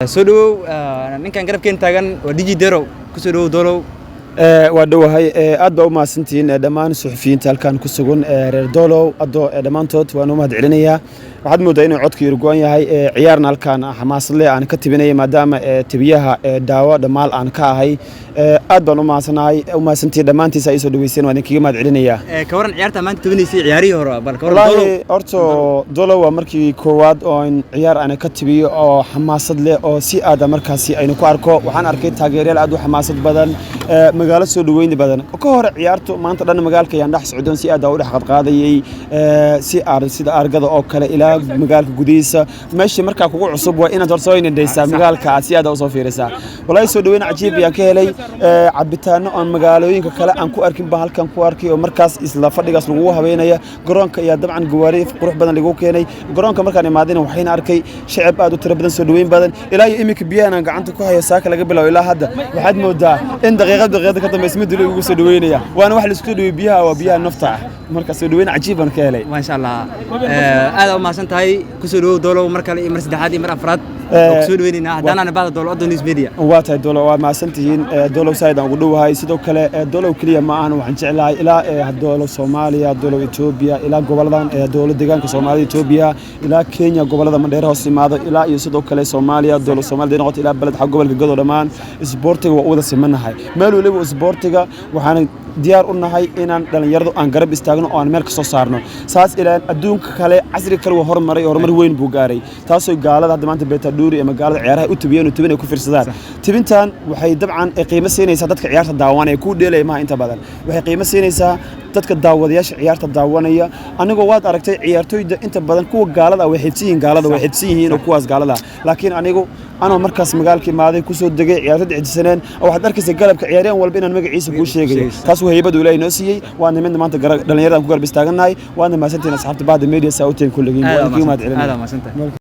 سودو ninkan garabkeen taagan waa diji dero ku soo dolow waa dhawahay aad baa u maasantiin dhammaan suxufiyiinta halkan ku sugan reer dolow adoo dhamaantood waan u mahadcelinayaa waxaad moodaa inuu codku yirgoon yahay ciyaarna halkan xamaasad leh aan ka tibinay maadaama tibiyaha daawo dhamaal aan ka ahay aad baan u maasantiin dhamaantiisa ay soo dhaweyseen waan idinkaga mahadcelinayaa ka waran ciyaarta maanta tibinaysay ciyaarihii hore bal ka waran dolow horto dolow waa markii koowaad oo ciyaar aan ka tibiyo oo xamaasad leh oo si aad markaasi aynu ku arko waxaan arkay taageerayaal aad u xamaasad badan magaalo soo dhaweyn badan ka hor ciyaartu maanta dhan magaalka ayaan dhex socdoon si aad u dhex qadqaadayay sida argada oo kale ilaa magaalka gudihiisa meeshii markaa kugu cusub waa inaad hor soo indhaysaa magaalka si aad u soo fiirisaa walaa soo dhaweyn cajiib ayaan ka helay cabitaano aan magaalooyinka kale aan ku arkin baa halkan ku arkay oo markaas isla fadhigaas lagu habeynaya garoonka ayaa dabcan gawaari qurux badan lagu keenay garoonka markaan imaadina waxayna arkay shacab aad u tiro badan soo dhaweyn badan ilaa imika biyaha gacanta ku hayo saaka laga bilaabo ilaa hadda waxaad moodaa in daqiiqad ka dambeys mid ugu soo dhaweynaya waana wax la isku dhaweey biyaha waa biyaha nafta ah marka soo dhaweyn cajiib aan ka helay ma sha Allah aad u maasan tahay ku soo dhawow dolow mar kale iyo mar saddexaad iyo mar afraad ku soo dhaweynina hadana baad dolow Adonis Media waa tahay dolow waa maasantihiin dolow saydan ugu dhawahay sidoo kale dolow kaliya ma ahan waxaan jeclahay ilaa dolow Soomaaliya dolow Ethiopia ilaa goboladan dowlad deegaanka Soomaaliya Ethiopia ilaa Kenya gobolada Mandheera hoos imaado ilaa iyo sidoo kale Soomaaliya dolow Soomaaliya noqotay ilaa balad xaq gobolka Godo dhamaan isboortiga waa wada simanahay meel waliba isboortiga waxaan diyaar u nahay inaan dhalinyaradu aan garab istaagno oo aan meel ka soo saarno saas ilaa adduunka kale casri kale waa horumar weyn buu gaaray taasoo gaalada hadda maanta Betaduuri ama gaalada ciyaaraha u tibiyeen ku fiirsadaan tibintan waxay dabcan qiimo siinaysaa dadka ciyaarta daawanaya ku dheelayma inta badan waxay qiimo siinaysaa dadka daawadayaasha ciyaarta daawanaya anigoo waad aragtay ciyaartooyda inta badan kuwa gaalada way xibsan yihiin oo kuwaas gaalada laakiin anigu أنا مركز مقالك ماذا كسود دقيق عيارات عد سنين أو حد أركز القلب كعيارين والبين أنا مقعيس بقول شيء كاسو هي بدو لاي نسيي وأنا من ما أنت قرر دلني يردم كقرب استعجناي وأنا ما سنتين أصحابي بعد الميديا ساوتين كل جيم هذا ما سنتين